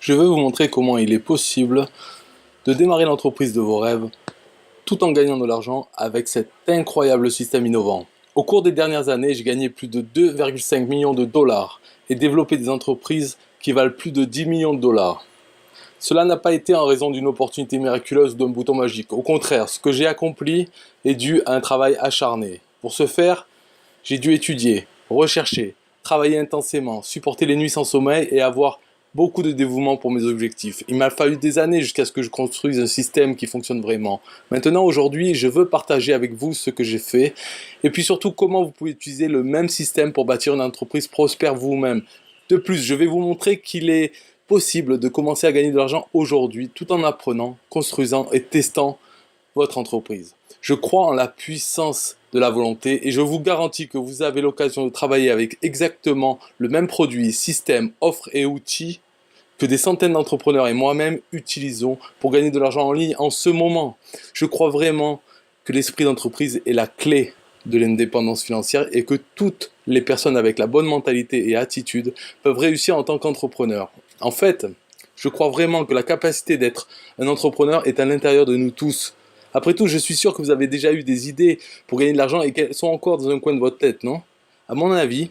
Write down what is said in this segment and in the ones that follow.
Je veux vous montrer comment il est possible de démarrer l'entreprise de vos rêves tout en gagnant de l'argent avec cet incroyable système innovant. Au cours des dernières années, j'ai gagné plus de 2,5 millions de dollars et développé des entreprises qui valent plus de 10 millions de dollars. Cela n'a pas été en raison d'une opportunité miraculeuse ou d'un bouton magique. Au contraire, ce que j'ai accompli est dû à un travail acharné. Pour ce faire, j'ai dû étudier, rechercher, travailler intensément, supporter les nuits sans sommeil et avoir beaucoup de dévouement pour mes objectifs. Il m'a fallu des années jusqu'à ce que je construise un système qui fonctionne vraiment. Maintenant, aujourd'hui, je veux partager avec vous ce que j'ai fait et puis surtout comment vous pouvez utiliser le même système pour bâtir une entreprise prospère vous-même. De plus, je vais vous montrer qu'il est possible de commencer à gagner de l'argent aujourd'hui tout en apprenant, construisant et testant votre entreprise. Je crois en la puissance de la volonté et je vous garantis que vous avez l'occasion de travailler avec exactement le même produit, système, offre et outils que des centaines d'entrepreneurs et moi-même utilisons pour gagner de l'argent en ligne en ce moment. Je crois vraiment que l'esprit d'entreprise est la clé de l'indépendance financière et que toutes les personnes avec la bonne mentalité et attitude peuvent réussir en tant qu'entrepreneurs. En fait, je crois vraiment que la capacité d'être un entrepreneur est à l'intérieur de nous tous. Après tout, je suis sûr que vous avez déjà eu des idées pour gagner de l'argent et qu'elles sont encore dans un coin de votre tête, non? À mon avis,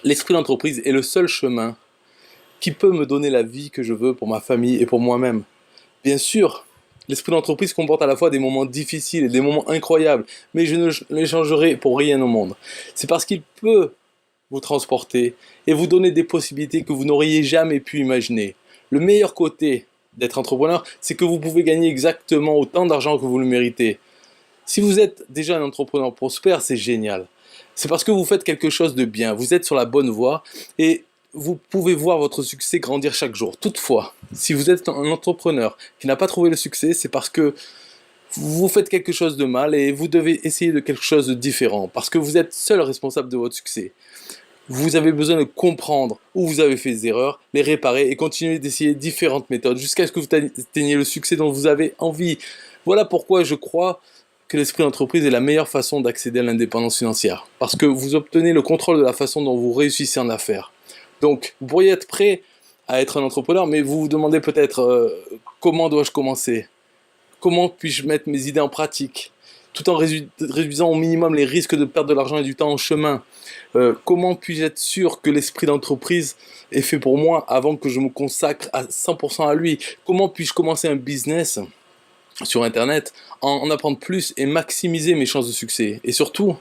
l'esprit d'entreprise est le seul chemin qui peut me donner la vie que je veux pour ma famille et pour moi-même. Bien sûr, l'esprit d'entreprise comporte à la fois des moments difficiles et des moments incroyables, mais je ne les changerai pour rien au monde. C'est parce qu'il peut vous transporter et vous donner des possibilités que vous n'auriez jamais pu imaginer. Le meilleur côté d'être entrepreneur, c'est que vous pouvez gagner exactement autant d'argent que vous le méritez. Si vous êtes déjà un entrepreneur prospère, c'est génial. C'est parce que vous faites quelque chose de bien, vous êtes sur la bonne voie et vous pouvez voir votre succès grandir chaque jour. Toutefois, si vous êtes un entrepreneur qui n'a pas trouvé le succès, c'est parce que vous faites quelque chose de mal et vous devez essayer de quelque chose de différent, parce que vous êtes seul responsable de votre succès. Vous avez besoin de comprendre où vous avez fait des erreurs, les réparer et continuer d'essayer différentes méthodes jusqu'à ce que vous atteigniez le succès dont vous avez envie. Voilà pourquoi je crois que l'esprit d'entreprise est la meilleure façon d'accéder à l'indépendance financière. Parce que vous obtenez le contrôle de la façon dont vous réussissez en affaires. Donc, vous pourriez être prêt à être un entrepreneur, mais vous vous demandez peut-être comment dois-je commencer? Comment puis-je mettre mes idées en pratique tout en réduisant au minimum les risques de perdre de l'argent et du temps en chemin? Comment puis-je être sûr que l'esprit d'entreprise est fait pour moi avant que je me consacre à 100% à lui? Comment puis-je commencer un business sur Internet, en apprendre plus et maximiser mes chances de succès? Et surtout,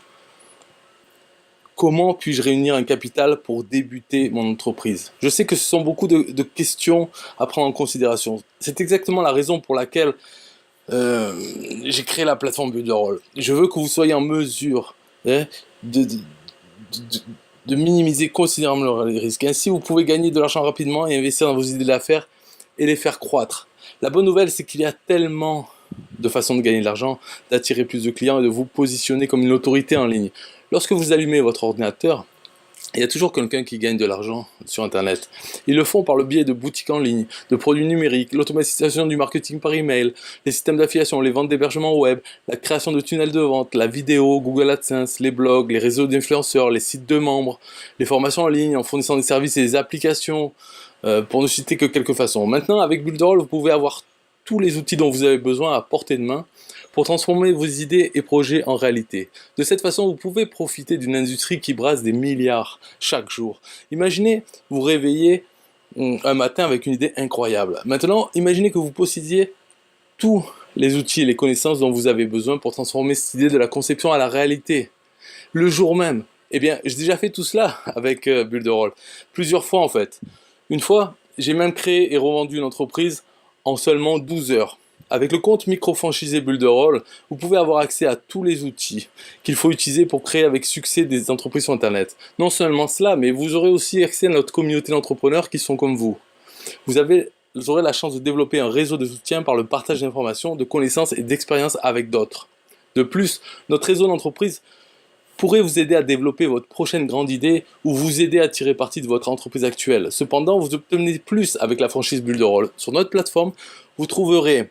comment puis-je réunir un capital pour débuter mon entreprise? Je sais que ce sont beaucoup de questions à prendre en considération. C'est exactement la raison pour laquelle j'ai créé la plateforme Builderall. Je veux que vous soyez en mesure de, de, de- de minimiser considérablement les risques. Ainsi, vous pouvez gagner de l'argent rapidement et investir dans vos idées d'affaires et les faire croître. La bonne nouvelle, c'est qu'il y a tellement de façons de gagner de l'argent, d'attirer plus de clients et de vous positionner comme une autorité en ligne. Lorsque vous allumez votre ordinateur, il y a toujours quelqu'un qui gagne de l'argent sur Internet. Ils le font par le biais de boutiques en ligne, de produits numériques, l'automatisation du marketing par email, les systèmes d'affiliation, les ventes d'hébergement web, la création de tunnels de vente, la vidéo, Google AdSense, les blogs, les réseaux d'influenceurs, les sites de membres, les formations en ligne en fournissant des services et des applications, pour ne citer que quelques façons. Maintenant, avec Builderall, vous pouvez avoir tous les outils dont vous avez besoin à portée de main pour transformer vos idées et projets en réalité. De cette façon, vous pouvez profiter d'une industrie qui brasse des milliards chaque jour. Imaginez vous réveiller un matin avec une idée incroyable. Maintenant, imaginez que vous possédiez tous les outils et les connaissances dont vous avez besoin pour transformer cette idée de la conception à la réalité. Le jour même. Eh bien, j'ai déjà fait tout cela avec Builderall. Plusieurs fois en fait. Une fois, j'ai même créé et revendu une entreprise en seulement 12 heures. Avec le compte micro-franchisé Builderall, vous pouvez avoir accès à tous les outils qu'il faut utiliser pour créer avec succès des entreprises sur Internet. Non seulement cela, mais vous aurez aussi accès à notre communauté d'entrepreneurs qui sont comme vous. Vous aurez la chance de développer un réseau de soutien par le partage d'informations, de connaissances et d'expériences avec d'autres. De plus, notre réseau d'entreprises pourrait vous aider à développer votre prochaine grande idée ou vous aider à tirer parti de votre entreprise actuelle. Cependant, vous obtenez plus avec la franchise Builderall. Sur notre plateforme, vous trouverez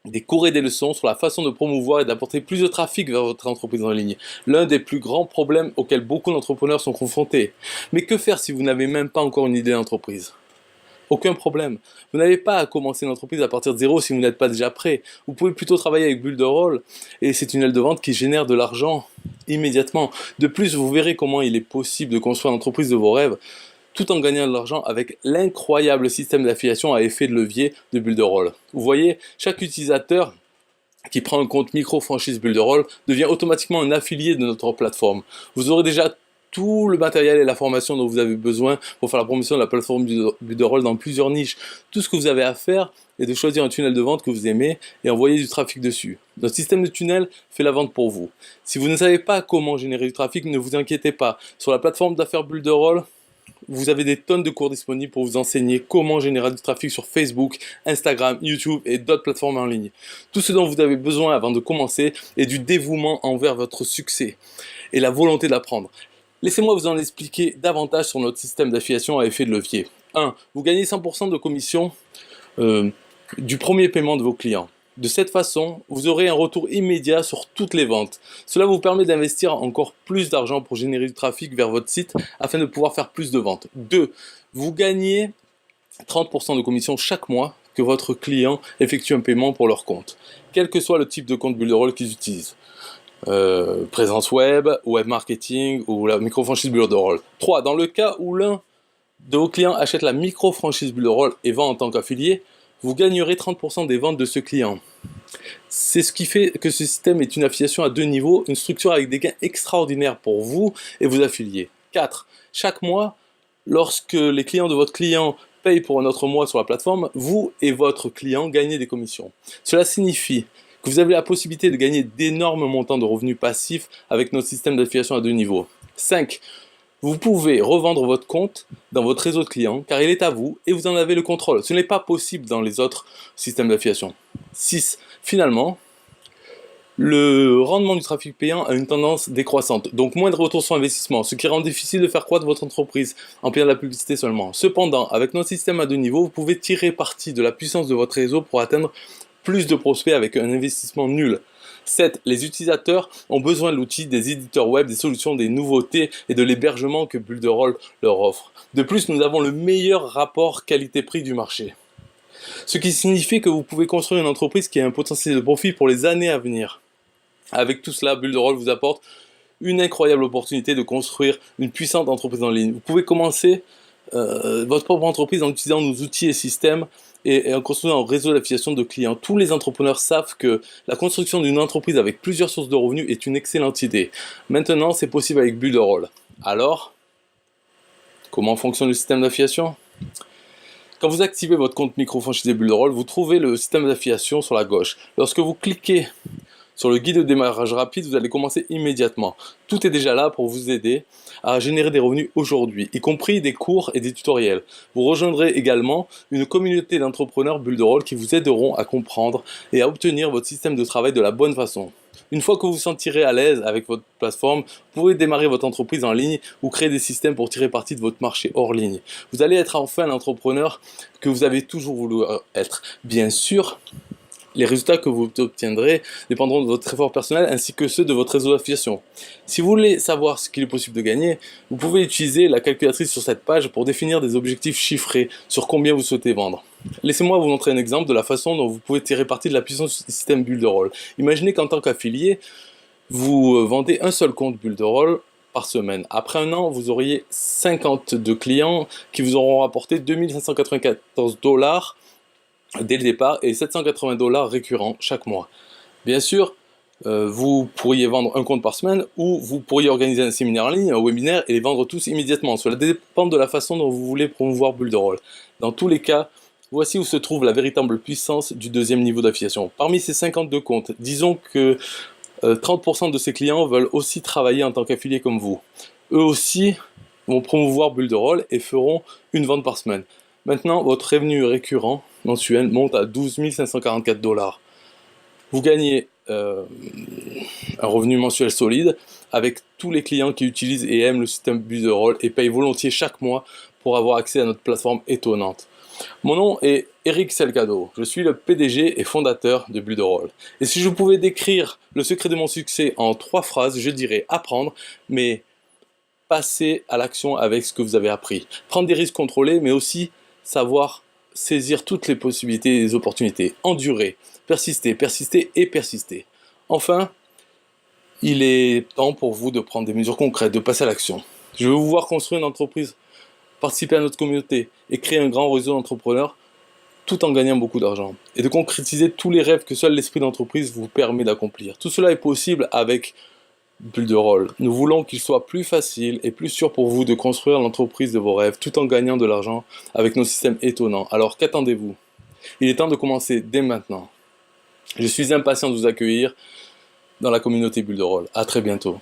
des cours et des leçons sur la façon de promouvoir et d'apporter plus de trafic vers votre entreprise en ligne. L'un des plus grands problèmes auxquels beaucoup d'entrepreneurs sont confrontés. Mais que faire si vous n'avez même pas encore une idée d'entreprise? Aucun problème. Vous n'avez pas à commencer une entreprise à partir de zéro si vous n'êtes pas déjà prêt. Vous pouvez plutôt travailler avec Build a Roll et ces tunnels de vente qui génèrent de l'argent immédiatement. De plus, vous verrez comment il est possible de construire l'entreprise de vos rêves tout en gagnant de l'argent avec l'incroyable système d'affiliation à effet de levier de Build a Roll. Vous voyez, chaque utilisateur qui prend un compte micro-franchise Build a Roll devient automatiquement un affilié de notre plateforme. Vous aurez déjà tout le matériel et la formation dont vous avez besoin pour faire la promotion de la plateforme Build a Roll dans plusieurs niches. Tout ce que vous avez à faire est de choisir un tunnel de vente que vous aimez et envoyer du trafic dessus. Notre système de tunnel fait la vente pour vous. Si vous ne savez pas comment générer du trafic, ne vous inquiétez pas. Sur la plateforme d'affaires Build a Roll, vous avez des tonnes de cours disponibles pour vous enseigner comment générer du trafic sur Facebook, Instagram, YouTube et d'autres plateformes en ligne. Tout ce dont vous avez besoin avant de commencer est du dévouement envers votre succès et la volonté d'apprendre. Laissez-moi vous en expliquer davantage sur notre système d'affiliation à effet de levier. 1. Vous gagnez 100% de commission du premier paiement de vos clients. De cette façon, vous aurez un retour immédiat sur toutes les ventes. Cela vous permet d'investir encore plus d'argent pour générer du trafic vers votre site afin de pouvoir faire plus de ventes. 2. Vous gagnez 30% de commission chaque mois que votre client effectue un paiement pour leur compte, quel que soit le type de compte Build a Roll qu'ils utilisent. Présence web, web marketing ou la micro-franchise Build a Roll. 3. Dans le cas où l'un de vos clients achète la micro-franchise Build a Roll et vend en tant qu'affilié, vous gagnerez 30% des ventes de ce client. C'est ce qui fait que ce système est une affiliation à 2 niveaux, une structure avec des gains extraordinaires pour vous et vos affiliés. 4. Chaque mois, lorsque les clients de votre client payent pour un autre mois sur la plateforme, vous et votre client gagnez des commissions. Cela signifie que vous avez la possibilité de gagner d'énormes montants de revenus passifs avec notre système d'affiliation à 2 niveaux. 5. Vous pouvez revendre votre compte dans votre réseau de clients car il est à vous et vous en avez le contrôle. Ce n'est pas possible dans les autres systèmes d'affiliation. 6. Finalement, le rendement du trafic payant a une tendance décroissante, donc moins de retour sur investissement, ce qui rend difficile de faire croître votre entreprise en payant de la publicité seulement. Cependant, avec notre système à 2 niveaux, vous pouvez tirer parti de la puissance de votre réseau pour atteindre plus de prospects avec un investissement nul. 7. Les utilisateurs ont besoin de l'outil, des éditeurs web, des solutions, des nouveautés et de l'hébergement que Build a Roll leur offre. De plus, nous avons le meilleur rapport qualité-prix du marché. Ce qui signifie que vous pouvez construire une entreprise qui a un potentiel de profit pour les années à venir. Avec tout cela, Build a Roll vous apporte une incroyable opportunité de construire une puissante entreprise en ligne. Vous pouvez commencer votre propre entreprise en utilisant nos outils et systèmes et en construisant un réseau d'affiliation de clients. Tous les entrepreneurs savent que la construction d'une entreprise avec plusieurs sources de revenus est une excellente idée. Maintenant, c'est possible avec Build a Roll. Alors, comment fonctionne le système d'affiliation ? Quand vous activez votre compte micro-franchisé Build a Roll, vous trouvez le système d'affiliation sur la gauche. Lorsque vous cliquez sur le guide de démarrage rapide, vous allez commencer immédiatement. Tout est déjà là pour vous aider à générer des revenus aujourd'hui, y compris des cours et des tutoriels. Vous rejoindrez également une communauté d'entrepreneurs Build a Roll qui vous aideront à comprendre et à obtenir votre système de travail de la bonne façon. Une fois que vous vous sentirez à l'aise avec votre plateforme, vous pourrez démarrer votre entreprise en ligne ou créer des systèmes pour tirer parti de votre marché hors ligne. Vous allez être enfin l'entrepreneur que vous avez toujours voulu être. Bien sûr, les résultats que vous obtiendrez dépendront de votre effort personnel ainsi que ceux de votre réseau d'affiliation. Si vous voulez savoir ce qu'il est possible de gagner, vous pouvez utiliser la calculatrice sur cette page pour définir des objectifs chiffrés sur combien vous souhaitez vendre. Laissez-moi vous montrer un exemple de la façon dont vous pouvez tirer parti de la puissance du système Build a Roll. Imaginez qu'en tant qu'affilié, vous vendez un seul compte Build a Roll par semaine. Après un an, vous auriez 52 clients qui vous auront rapporté 2594 $ dès le départ et 780 $ récurrents chaque mois. Bien sûr, vous pourriez vendre un compte par semaine ou vous pourriez organiser un séminaire en ligne, un webinaire et les vendre tous immédiatement. Cela dépend de la façon dont vous voulez promouvoir Build a Roll. Dans tous les cas, voici où se trouve la véritable puissance du deuxième niveau d'affiliation. Parmi ces 52 comptes, disons que 30% de ces clients veulent aussi travailler en tant qu'affiliés comme vous. Eux aussi vont promouvoir Build a Roll et feront une vente par semaine. Maintenant, votre revenu récurrent mensuel monte à 12 544 $. Vous gagnez un revenu mensuel solide avec tous les clients qui utilisent et aiment le système Build a Roll et payent volontiers chaque mois pour avoir accès à notre plateforme étonnante. Mon nom est Eric Selgado, je suis le PDG et fondateur de Build a Roll. Et si je pouvais décrire le secret de mon succès en 3 phrases, je dirais apprendre, mais passer à l'action avec ce que vous avez appris. Prendre des risques contrôlés, mais aussi savoir saisir toutes les possibilités et les opportunités, endurer, persister, persister et persister. Enfin, il est temps pour vous de prendre des mesures concrètes, de passer à l'action. Je veux vous voir construire une entreprise, participer à notre communauté et créer un grand réseau d'entrepreneurs tout en gagnant beaucoup d'argent. Et de concrétiser tous les rêves que seul l'esprit d'entreprise vous permet d'accomplir. Tout cela est possible avec Bulle de Rôle. Nous voulons qu'il soit plus facile et plus sûr pour vous de construire l'entreprise de vos rêves tout en gagnant de l'argent avec nos systèmes étonnants. Alors qu'attendez-vous? Il est temps de commencer dès maintenant. Je suis impatient de vous accueillir dans la communauté Bulle de Rôle. À très bientôt.